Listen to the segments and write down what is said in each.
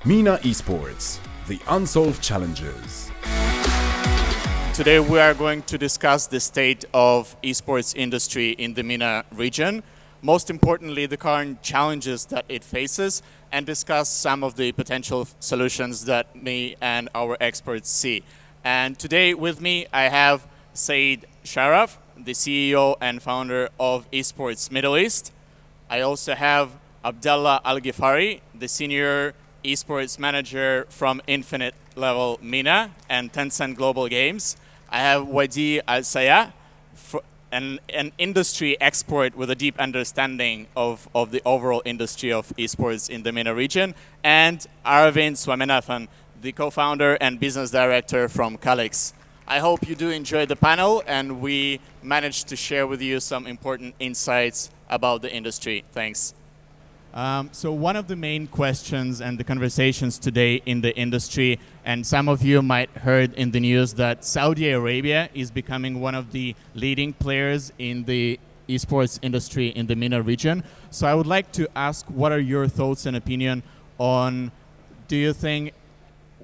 MENA eSports, the Unsolved Challenges. Today we are going to discuss the state of esports industry in the MENA region, most importantly the current challenges that it faces, and discuss some of the potential solutions that me and our experts see. And today with me I have Saeed Sharaf, the CEO and founder of Esports Middle East. I also have Abdallah Al-Ghifari, the senior esports manager from Infinite Level MENA and Tencent Global Games. I have Wadih Al Sayah, an industry expert with a deep understanding of the overall industry of esports in the MENA region, and Aravind Swaminathan, the co-founder and business director from Calyx. I hope you do enjoy the panel and we managed to share with you some important insights about the industry. Thanks. So one of the main questions and the conversations today in the industry, and some of you might heard in the news that Saudi Arabia is becoming one of the leading players in the esports industry in the MENA region. So I would like to ask, what are your thoughts and opinion on, do you think,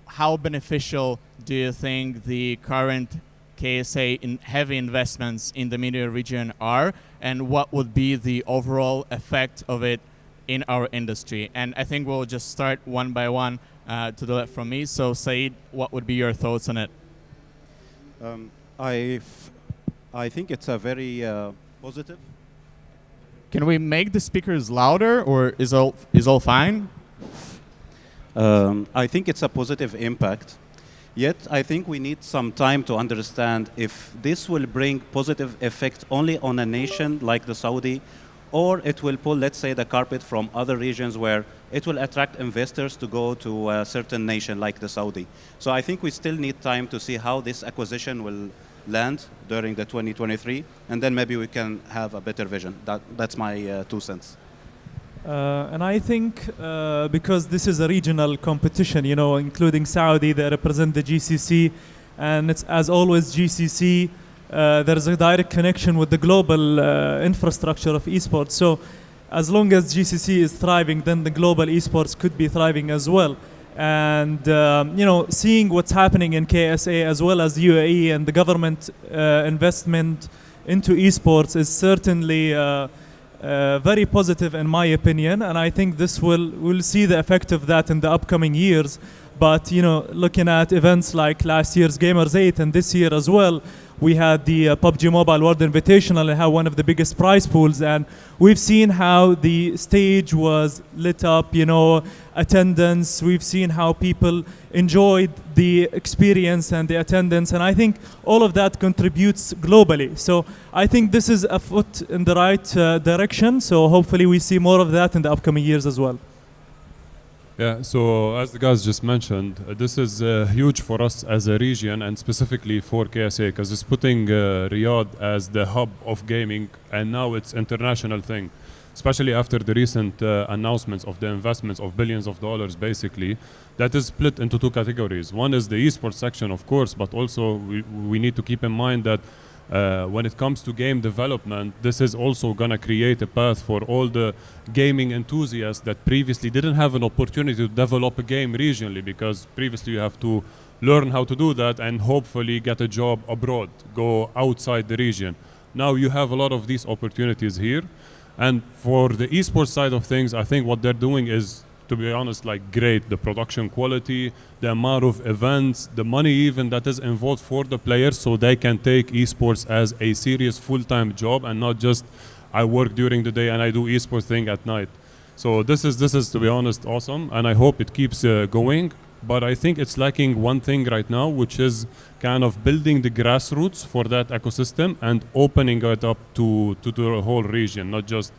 how beneficial do you think the current KSA in heavy investments in the MENA region are, and what would be the overall effect of it in our industry? And I think we'll just start one by one to the left from me. So Saeed, what would be your thoughts on it? I think it's a very positive. Can we make the speakers louder, or is all fine? I think it's a positive impact. Yet I think we need some time to understand if this will bring positive effect only on a nation like the Saudi, or it will pull, let's say, the carpet from other regions where it will attract investors to go to a certain nation like the Saudi. So I think we still need time to see how this acquisition will land during the 2023, and then maybe we can have a better vision. That's my 2 cents. And I think because this is a regional competition, you know, including Saudi, they represent the GCC, and it's, as always, GCC, there is a direct connection with the global infrastructure of esports. So as long as GCC is thriving, then the global esports could be thriving as well. And you know, seeing what's happening in KSA as well as UAE and the government investment into esports is certainly very positive in my opinion, and I think we'll see the effect of that in the upcoming years. But you know, looking at events like last year's Gamers 8 and this year as well, we had the PUBG Mobile World Invitational and had one of the biggest prize pools, and we've seen how the stage was lit up, you know, attendance, we've seen how people enjoyed the experience and the attendance, and I think all of that contributes globally. So I think this is a foot in the right direction, so hopefully we see more of that in the upcoming years as well. Yeah, so as the guys just mentioned, this is huge for us as a region, and specifically for KSA, because it's putting Riyadh as the hub of gaming, and now it's international thing, especially after the recent announcements of the investments of billions of dollars, basically. That is split into 2 categories. One is the esports section, of course, but also we need to keep in mind that when it comes to game development, this is also going to create a path for all the gaming enthusiasts that previously didn't have an opportunity to develop a game regionally, because previously you have to learn how to do that and hopefully get a job abroad, go outside the region. Now you have a lot of these opportunities here. And for the esports side of things, I think what they're doing is, to be honest, like great. The production quality, the amount of events, the money even that is involved for the players, so they can take esports as a serious full-time job and not just I work during the day and I do esports thing at night. So this is to be honest awesome, and I hope it keeps going. But I think it's lacking one thing right now, which is kind of building the grassroots for that ecosystem and opening it up to the whole region, not just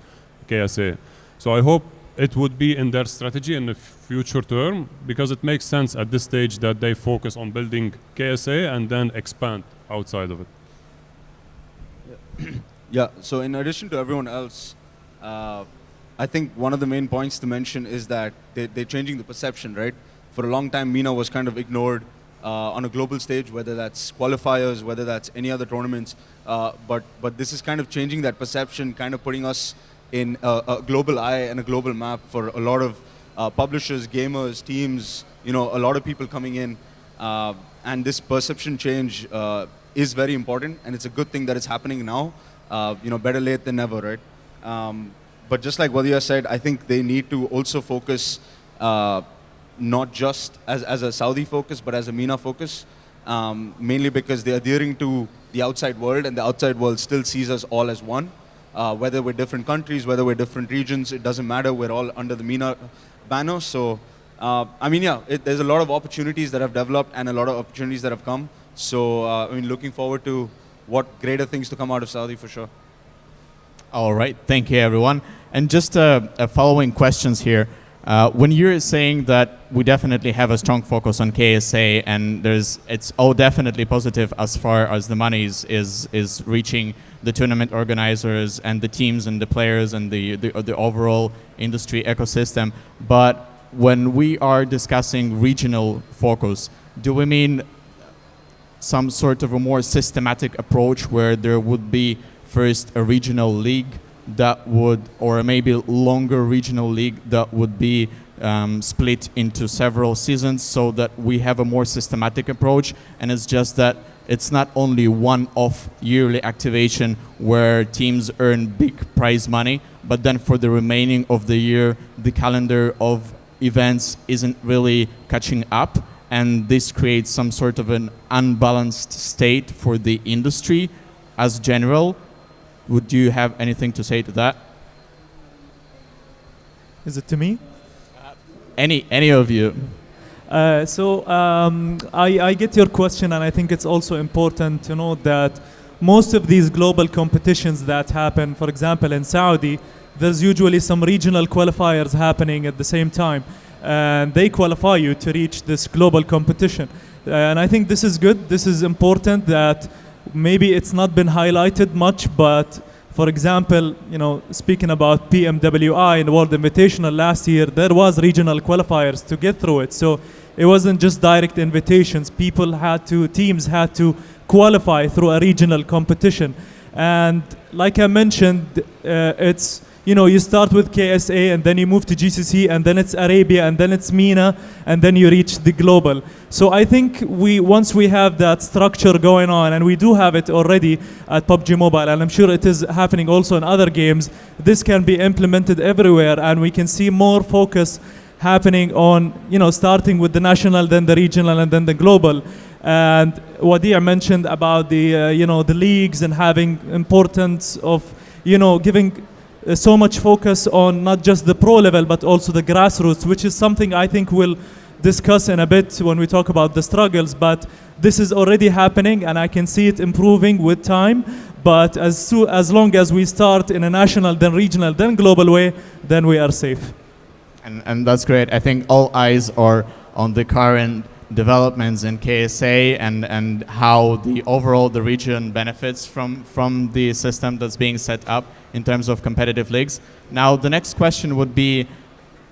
KSA. So I hope it would be in their strategy in the future term, because it makes sense at this stage that they focus on building KSA and then expand outside of it. Yeah, so in addition to everyone else, I think one of the main points to mention is that they're changing the perception, right? For a long time, MENA was kind of ignored on a global stage, whether that's qualifiers, whether that's any other tournaments. But this is kind of changing that perception, kind of putting us in a global eye and a global map for a lot of publishers, gamers, teams, a lot of people coming in. And this perception change is very important, and it's a good thing that it's happening now. Better late than never, right? But just like Wadih said, I think they need to also focus not just as a Saudi focus, but as a MENA focus, mainly because they're adhering to the outside world, and the outside world still sees us all as one. Whether we're different countries, whether we're different regions, it doesn't matter. We're all under the MENA banner. So, there's a lot of opportunities that have developed and a lot of opportunities that have come. So, looking forward to what greater things to come out of Saudi for sure. All right, thank you, everyone. And just following questions here. When you're saying that we definitely have a strong focus on KSA, and it's all definitely positive as far as the money is reaching the tournament organizers and the teams and the players and the overall industry ecosystem. But when we are discussing regional focus, do we mean some sort of a more systematic approach where there would be first a regional league that would, or maybe longer regional league that would be split into several seasons, so that we have a more systematic approach, and it's just that it's not only one-off yearly activation where teams earn big prize money, but then for the remaining of the year, the calendar of events isn't really catching up, and this creates some sort of an unbalanced state for the industry as general. Would you have anything to say to that? Is it to me? Any of you? I get your question, and I think it's also important to note that most of these global competitions that happen, for example, in Saudi, there's usually some regional qualifiers happening at the same time, and they qualify you to reach this global competition. And I think this is good. This is important that maybe it's not been highlighted much, but for example, speaking about PMWI and World Invitational last year, there was regional qualifiers to get through it. So it wasn't just direct invitations. Teams had to qualify through a regional competition. And like I mentioned, it's, you start with KSA, and then you move to GCC, and then it's Arabia, and then it's MENA, and then you reach the global. So I think once we have that structure going on, and we do have it already at PUBG Mobile, and I'm sure it is happening also in other games, this can be implemented everywhere, and we can see more focus happening on, starting with the national, then the regional, and then the global. And Wadih mentioned about the, the leagues and having importance of, giving so much focus on not just the pro level, but also the grassroots, which is something I think we'll discuss in a bit when we talk about the struggles. But this is already happening, and I can see it improving with time. But as long as we start in a national, then regional, then global way, then we are safe. And that's great. I think all eyes are on the current developments in KSA and how the region benefits from the system that's being set up in terms of competitive leagues. Now, the next question would be,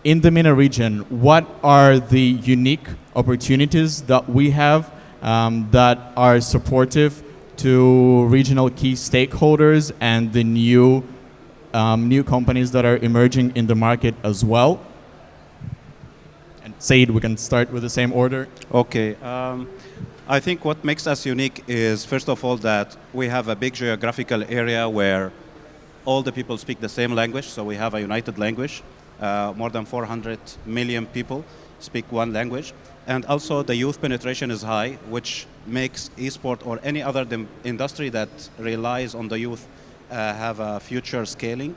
in the MENA region, what are the unique opportunities that we have that are supportive to regional key stakeholders and the new companies that are emerging in the market as well? And Saeed, we can start with the same order. Okay. I think what makes us unique is, first of all, that we have a big geographical area where all the people speak the same language, so we have a united language. More than 400 million people speak one language. And also the youth penetration is high, which makes esport or any other industry that relies on the youth have a future scaling.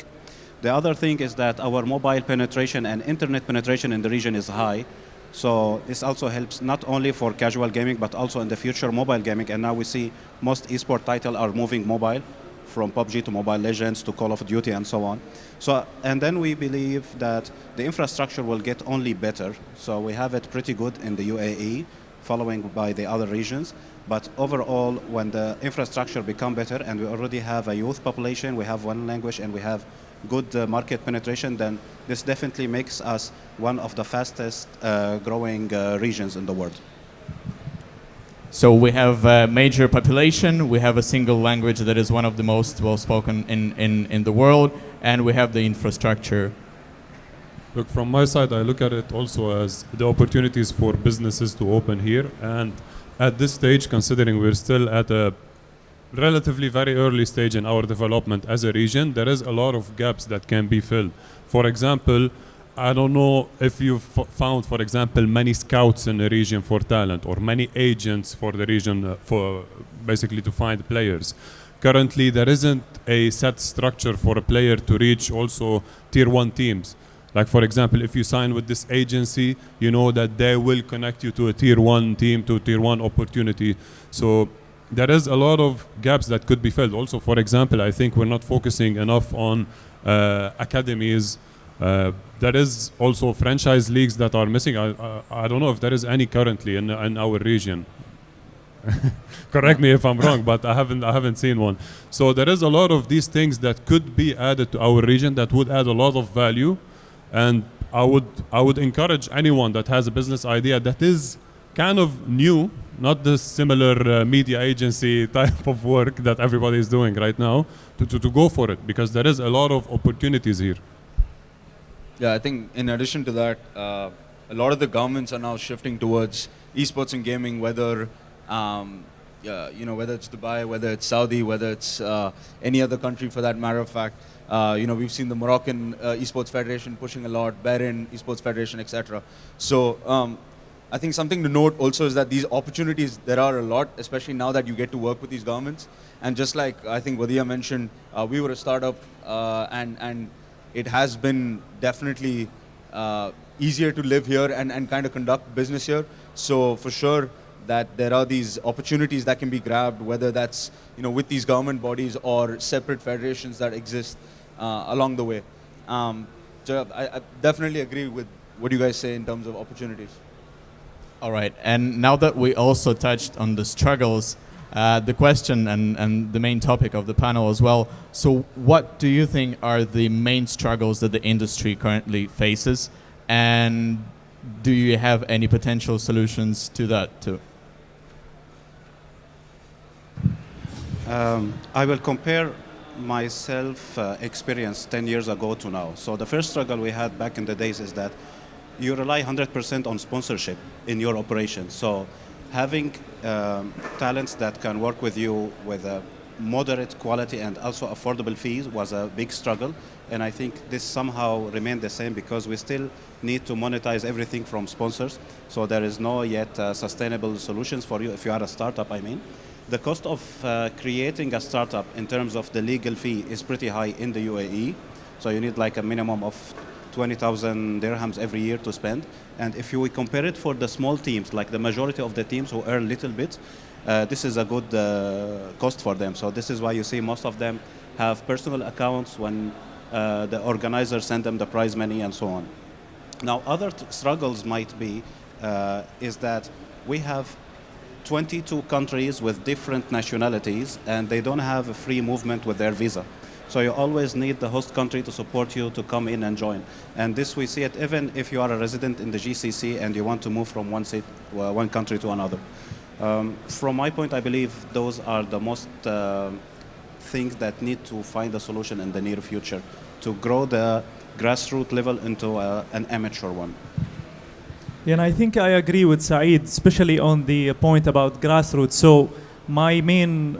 The other thing is that our mobile penetration and internet penetration in the region is high. So this also helps not only for casual gaming, but also in the future mobile gaming. And now we see most esport titles are moving mobile, from PUBG to Mobile Legends to Call of Duty and so on. So, and then we believe that the infrastructure will get only better. So we have it pretty good in the UAE, following by the other regions. But overall, when the infrastructure become better and we already have a youth population, we have one language, and we have good market penetration, then this definitely makes us one of the fastest growing regions in the world. So we have a major population, we have a single language that is one of the most well-spoken in the world, and we have the infrastructure. Look, from my side, I look at it also as the opportunities for businesses to open here. And at this stage, considering we're still at a relatively very early stage in our development as a region, there is a lot of gaps that can be filled. For example, I don't know if you've found, for example, many scouts in the region for talent or many agents for the region for basically to find players. Currently, there isn't a set structure for a player to reach also tier 1 teams. Like, for example, if you sign with this agency, you know that they will connect you to a tier 1 team, to tier 1 opportunity. So there is a lot of gaps that could be filled. Also, for example, I think we're not focusing enough on academies. There is also franchise leagues that are missing. I don't know if there is any currently in our region. Correct me if I'm wrong, but I haven't seen one. So there is a lot of these things that could be added to our region that would add a lot of value. And I would encourage anyone that has a business idea that is kind of new, not the similar media agency type of work that everybody is doing right now, to go for it, because there is a lot of opportunities here. Yeah, I think in addition to that, a lot of the governments are now shifting towards esports and gaming, whether whether it's Dubai, whether it's Saudi, whether it's any other country for that matter of fact. We've seen the Moroccan Esports Federation pushing a lot, Bahrain Esports Federation, etc. So I think something to note also is that these opportunities, there are a lot, especially now that you get to work with these governments. And just like I think Wadih mentioned, we were a startup and it has been definitely easier to live here and kind of conduct business here. So for sure that there are these opportunities that can be grabbed, whether that's with these government bodies or separate federations that exist along the way. So I definitely agree with what you guys say in terms of opportunities. All right, and now that we also touched on the struggles, the question and the main topic of the panel as well, so what do you think are the main struggles that the industry currently faces, and do you have any potential solutions to that too? I will compare myself experience 10 years ago to now. So the first struggle we had back in the days is that you rely 100% on sponsorship in your operation. So having talents that can work with you with a moderate quality and also affordable fees was a big struggle. And I think this somehow remained the same because we still need to monetize everything from sponsors. So there is no yet sustainable solutions for you if you are a startup, I mean. The cost of creating a startup in terms of the legal fee is pretty high in the UAE. So you need like a minimum of 20,000 dirhams every year to spend. And if you compare it for the small teams, like the majority of the teams who earn little bit, this is a good cost for them. So this is why you see most of them have personal accounts when the organizers send them the prize money and so on. Now, other struggles might be is that we have 22 countries with different nationalities and they don't have a free movement with their visa. So you always need the host country to support you to come in and join. And this we see it even if you are a resident in the GCC and you want to move from one country to another. From my point, I believe those are the most things that need to find a solution in the near future to grow the grassroots level into an amateur one. Yeah, and I think I agree with Saeed, especially on the point about grassroots. So my main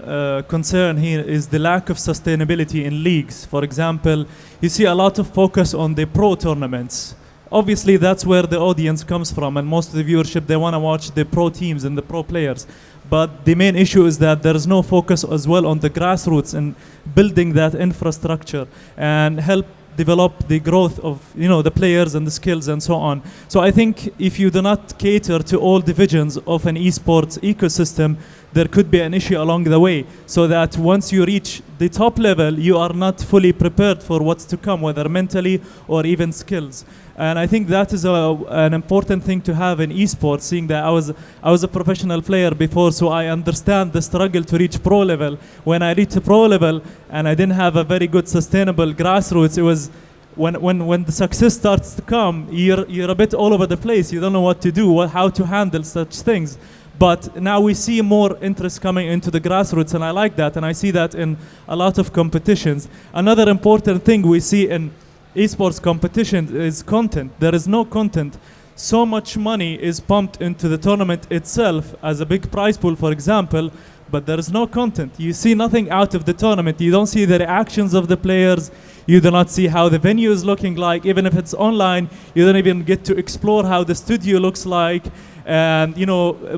concern here is the lack of sustainability in leagues. For example, you see a lot of focus on the pro tournaments. Obviously, that's where the audience comes from, and most of the viewership, they want to watch the pro teams and the pro players. But the main issue is that there is no focus as well on the grassroots and building that infrastructure and help develop the growth of the players and the skills and so on. So I think if you do not cater to all divisions of an esports ecosystem, there could be an issue along the way, so that once you reach the top level, you are not fully prepared for what's to come, whether mentally or even skills. And I think that is an important thing to have in esports, seeing that I was a professional player before, so I understand the struggle to reach pro level. When I reached pro level and I didn't have a very good sustainable grassroots, it was when the success starts to come, you're a bit all over the place. You don't know what to do, how to handle such things. But now we see more interest coming into the grassroots, and I like that, and I see that in a lot of competitions. Another important thing we see in esports competition is content. There is no content. So much money is pumped into the tournament itself as a big prize pool, for example, but there is no content. You see nothing out of the tournament. You don't see the reactions of the players. You do not see how the venue is looking like. Even if it's online, you don't even get to explore how the studio looks like. And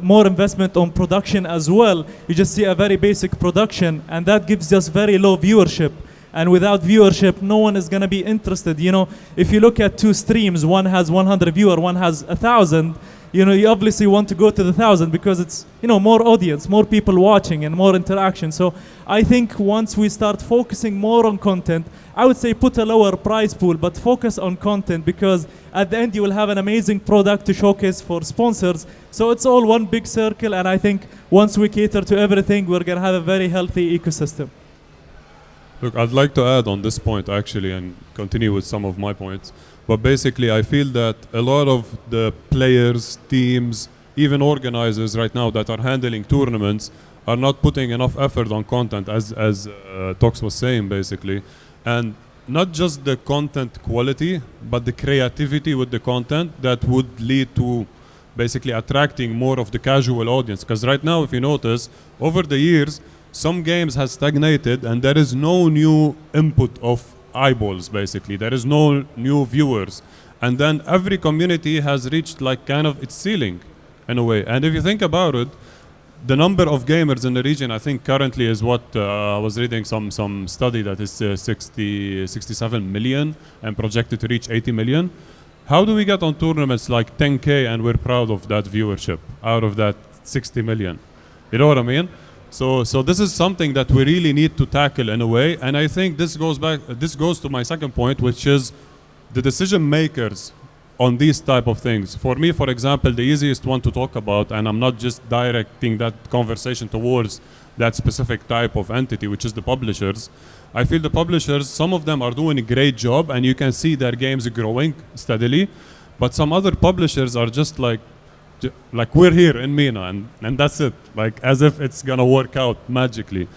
more investment on production as well. You just see a very basic production, and that gives us very low viewership. And without viewership, no one is going to be interested. If you look at two streams, one has 100 viewers, one has 1,000. You obviously want to go to the 1,000 because it's more audience, more people watching, and more interaction. So I think once we start focusing more on content, I would say put a lower price pool, but focus on content, because at the end you will have an amazing product to showcase for sponsors. So it's all one big circle, and I think once we cater to everything, we're going to have a very healthy ecosystem. Look, I'd like to add on this point actually and continue with some of my points. But basically, I feel that a lot of the players, teams, even organizers right now that are handling tournaments are not putting enough effort on content, as Tox was saying, basically. And not just the content quality, but the creativity with the content that would lead to basically attracting more of the casual audience. Because right now, if you notice, over the years, some games has stagnated and there is no new input of eyeballs, basically. There is no new viewers. And then every community has reached like kind of its ceiling in a way. And if you think about it, the number of gamers in the region, I think currently is what I was reading some study that is 67 million and projected to reach 80 million. How do we get on tournaments like 10K and we're proud of that viewership out of that 60 million? You know what I mean? So this is something that we really need to tackle in a way, and I think this goes to my second point, which is the decision makers on these type of things. For me, for example, the easiest one to talk about, and I'm not just directing that conversation towards that specific type of entity, which is the publishers. I feel the publishers, some of them are doing a great job, and you can see their games growing steadily, but some other publishers are just like we're here in MENA and that's it, like as if it's gonna work out magically.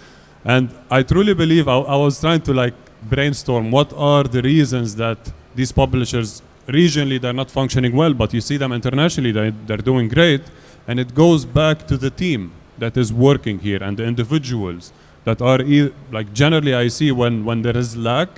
And I truly believe I was trying to like brainstorm what are the reasons that these publishers regionally they're not functioning well, but you see them internationally they're doing great, and it goes back to the team that is working here and the individuals that are like generally I see when there is lack,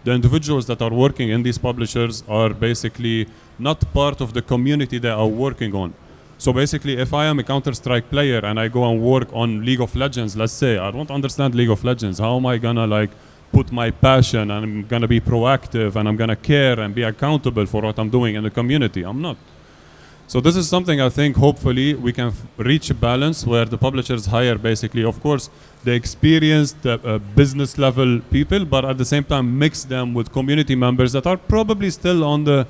the individuals that are working in these publishers are basically not part of the community they are working on. So basically, if I am a Counter-Strike player and I go and work on League of Legends, let's say, I don't understand League of Legends. How am I gonna like put my passion and I'm gonna be proactive and I'm gonna care and be accountable for what I'm doing in the community? I'm not. So this is something I think hopefully we can reach a balance where the publishers hire basically, of course, the experienced business level people, but at the same time mix them with community members that are probably still on the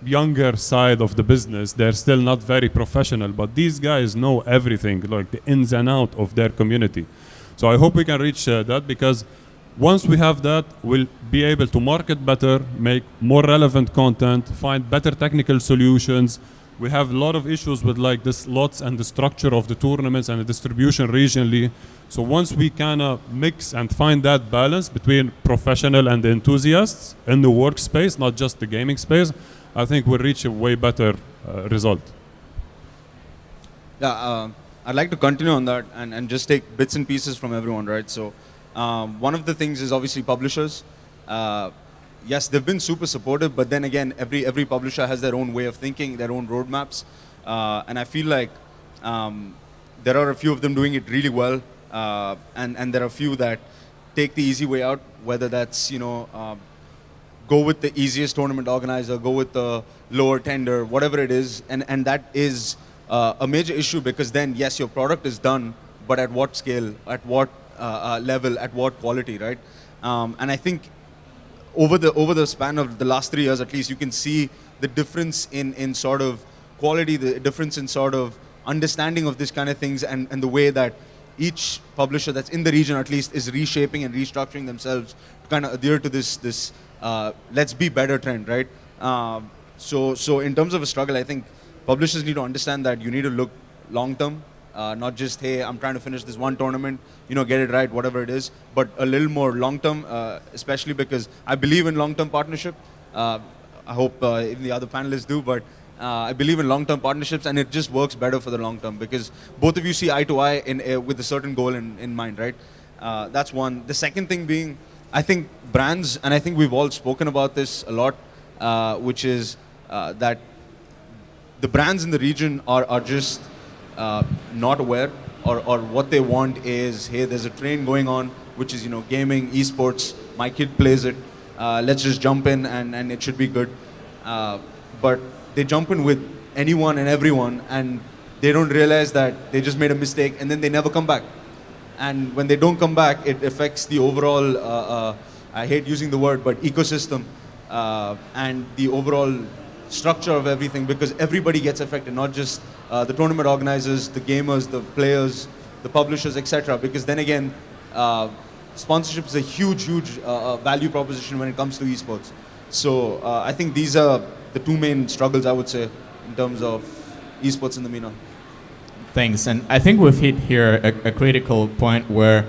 younger side of the business. They're still not very professional, but these guys know everything, like the ins and out of their community. So I hope we can reach that, because once we have that, we'll be able to market better, make more relevant content, find better technical solutions. We have a lot of issues with like the slots and the structure of the tournaments and the distribution regionally. So once we kind of mix and find that balance between professional and the enthusiasts in the workspace, not just the gaming space, I think we'll reach a way better result. Yeah, I'd like to continue on that and just take bits and pieces from everyone, right? So one of the things is obviously publishers. Yes, they've been super supportive, but then again, every publisher has their own way of thinking, their own roadmaps. And I feel like there are a few of them doing it really well, and there are a few that take the easy way out, whether that's, go with the easiest tournament organizer, go with the lower tender, whatever it is. And that is a major issue, because then, yes, your product is done, but at what scale, at what level, at what quality, right? And I think over the span of the last 3 years, at least, you can see the difference in sort of quality, the difference in sort of understanding of this kind of things, and the way that each publisher that's in the region, at least, is reshaping and restructuring themselves to kind of adhere to this let's be better trend, right? So in terms of a struggle, I think publishers need to understand that you need to look long term. Not just, hey, I'm trying to finish this one tournament, get it right, whatever it is, but a little more long-term, especially because I believe in long-term partnership. I hope even the other panelists do, but I believe in long-term partnerships, and it just works better for the long term because both of you see eye to eye with a certain goal in mind, right? That's one. The second thing being, I think brands, and I think we've all spoken about this a lot, which is that the brands in the region are just not aware, or what they want is, hey, there's a train going on, which is gaming, esports. My kid plays it. Let's just jump in and it should be good. But they jump in with anyone and everyone, and they don't realize that they just made a mistake, and then they never come back. And when they don't come back, it affects the overall, I hate using the word, but ecosystem and the overall structure of everything, because everybody gets affected, not just the tournament organizers, the gamers, the players, the publishers, etc. Because then again, sponsorship is a huge value proposition when it comes to esports. So I think these are the two main struggles, I would say, in terms of esports in the MENA. Thanks. And I think we've hit here a critical point where,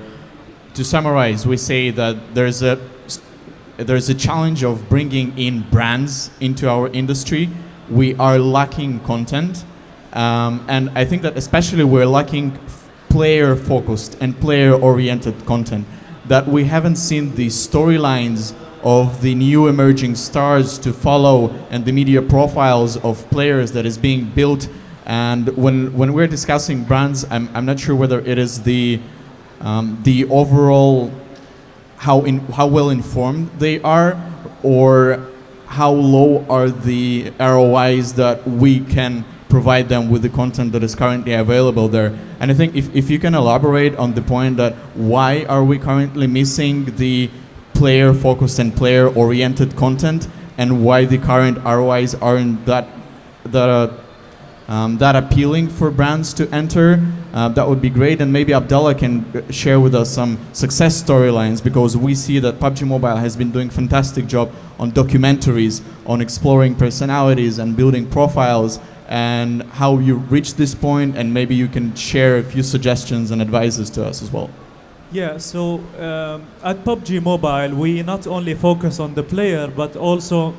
to summarize, we say that there's a challenge of bringing in brands into our industry. We are lacking content. And I think that especially we're lacking player-focused and player-oriented content, that we haven't seen the storylines of the new emerging stars to follow and the media profiles of players that is being built. And when we're discussing brands, I'm not sure whether it is the overall how well informed they are, or how low are the ROIs that we can provide them with the content that is currently available there. And I think if you can elaborate on the point that why are we currently missing the player-focused and player-oriented content, and why the current ROIs aren't that appealing for brands to enter, that would be great. And maybe Abdallah can share with us some success storylines, because we see that PUBG Mobile has been doing a fantastic job on documentaries, on exploring personalities and building profiles, and how you reached this point, and maybe you can share a few suggestions and advices to us as well. Yeah, so at PUBG Mobile, we not only focus on the player, but also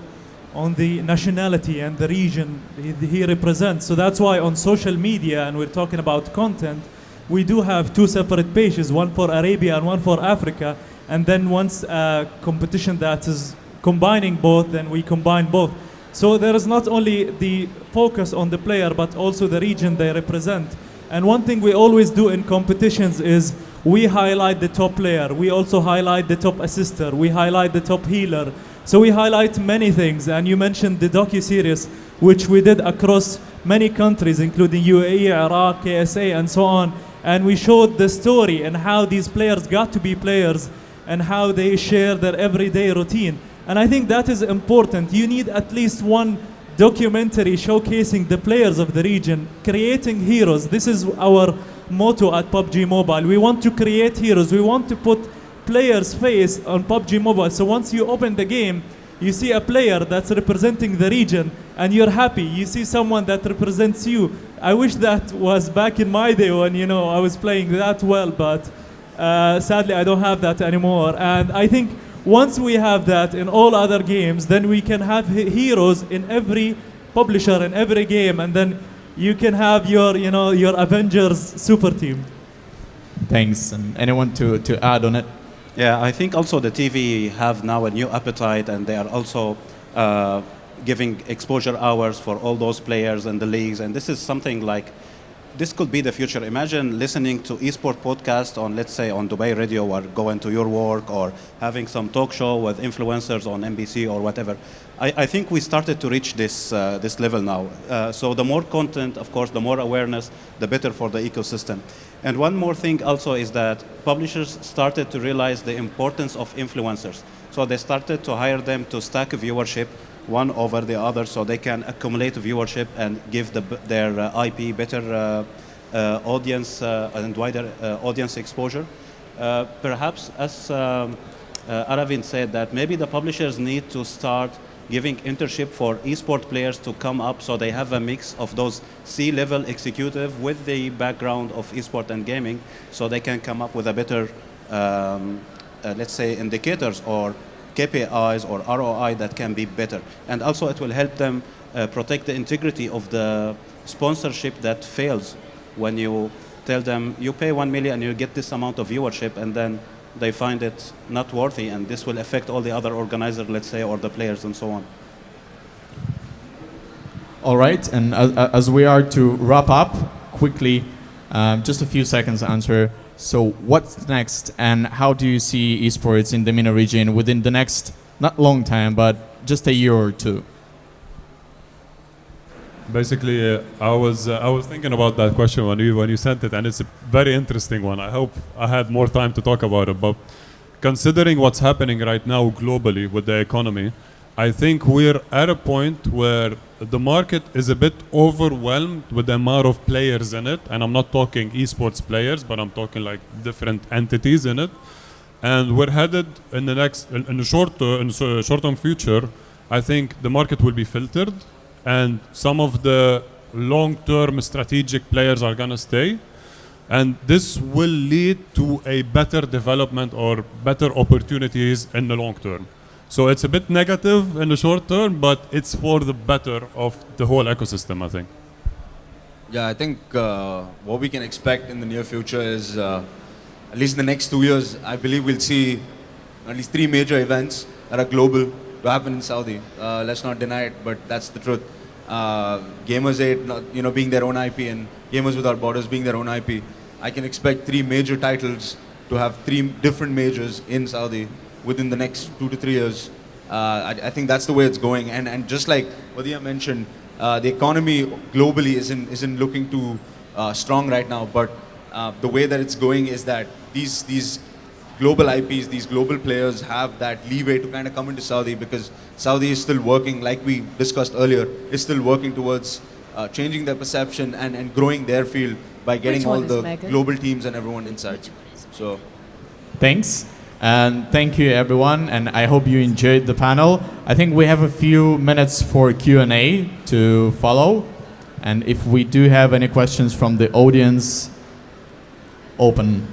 on the nationality and the region he represents. So that's why on social media, and we're talking about content, we do have two separate pages, one for Arabia and one for Africa. And then once a competition that is combining both, then we combine both. So there is not only the focus on the player, but also the region they represent. And one thing we always do in competitions is we highlight the top player. We also highlight the top assister. We highlight the top healer. So we highlight many things. And you mentioned the docu-series, which we did across many countries, including UAE, Iraq, KSA, and so on. And we showed the story and how these players got to be players and how they share their everyday routine. And I think that is important. You need at least one documentary showcasing the players of the region, creating heroes. This is our motto at PUBG Mobile. We want to create heroes. We want to put players' face on PUBG Mobile. So once you open the game, you see a player that's representing the region and you're happy. You see someone that represents you. I wish that was back in my day when, I was playing that well, but sadly I don't have that anymore. And I think once we have that in all other games, then we can have heroes in every publisher, in every game, and then you can have your Avengers super team. Thanks. And anyone to add on it? Yeah, I think also the TV have now a new appetite, and they are also giving exposure hours for all those players and the leagues. And this is something like, this could be the future. Imagine listening to esport podcast on, let's say, on Dubai Radio, or going to your work, or having some talk show with influencers on NBC or whatever. I think we started to reach this level now. So the more content, of course, the more awareness, the better for the ecosystem. And one more thing also is that publishers started to realize the importance of influencers. So they started to hire them to stack viewership one over the other, so they can accumulate viewership and give their IP better audience and wider audience exposure. Perhaps, as Aravind said, that maybe the publishers need to start giving internship for esport players to come up, so they have a mix of those C-level executive with the background of esport and gaming, so they can come up with a better, let's say, indicators or KPIs or ROI that can be better. And also it will help them protect the integrity of the sponsorship that fails when you tell them you pay 1 million and you get this amount of viewership, and then they find it not worthy, and this will affect all the other organizers, let's say, or the players and so on. All right, and as we are to wrap up quickly, just a few seconds answer. So what's next, and how do you see esports in the MENA region within the next, not long time, but just a year or two? Basically, I was thinking about that question when you sent it, and it's a very interesting one. I hope I had more time to talk about it. But considering what's happening right now globally with the economy, I think we're at a point where the market is a bit overwhelmed with the amount of players in it. And I'm not talking esports players, but I'm talking like different entities in it. And we're headed in the short-term future. I think the market will be filtered, and some of the long-term strategic players are going to stay. And this will lead to a better development or better opportunities in the long term. So it's a bit negative in the short term, but it's for the better of the whole ecosystem, I think. Yeah, I think what we can expect in the near future is, at least in the next 2 years, I believe we'll see at least 3 major events that are global to happen in Saudi. Let's not deny it, but that's the truth. Gamers 8, being their own IP, and Gamers Without Borders being their own IP. I can expect 3 major titles to have 3 different majors in Saudi within the next 2 to 3 years. I think that's the way it's going. And just like Wadih mentioned, the economy globally isn't looking too strong right now. But the way that it's going is that these global IPs, these global players have that leeway to kind of come into Saudi, because Saudi is still working, like we discussed earlier, is still working towards changing their perception and growing their field by getting all the global teams and everyone inside. So, thanks. And thank you everyone, and I hope you enjoyed the panel. I think we have a few minutes for Q&A to follow, and if we do have any questions from the audience, open.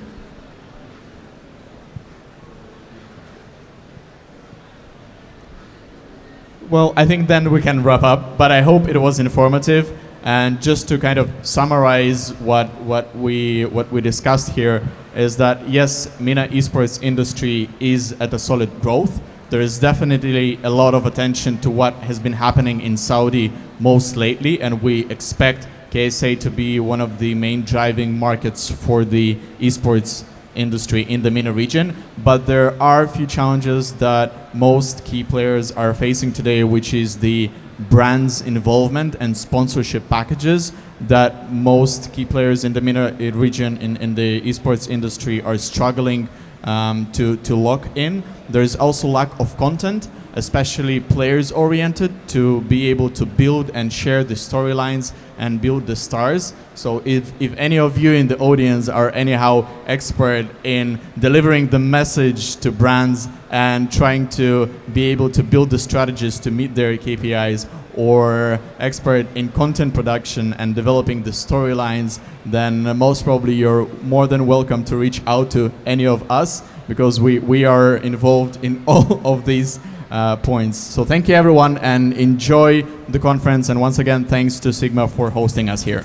Well, I think then we can wrap up, but I hope it was informative. And just to kind of summarize what we discussed here is that yes, MENA esports industry is at a solid growth. There is definitely a lot of attention to what has been happening in Saudi most lately, and we expect KSA to be one of the main driving markets for the esports industry in the MENA region. But there are a few challenges that most key players are facing today, which is the brands involvement and sponsorship packages that most key players in the MENA region in the esports industry are struggling to lock in. There is also lack of content, especially players oriented, to be able to build and share the storylines and build the stars. So if any of you in the audience are anyhow expert in delivering the message to brands and trying to be able to build the strategies to meet their KPIs, or expert in content production and developing the storylines, then most probably you're more than welcome to reach out to any of us, because we are involved in all of these points. So thank you everyone, and enjoy the conference, and once again thanks to SiGMA for hosting us here.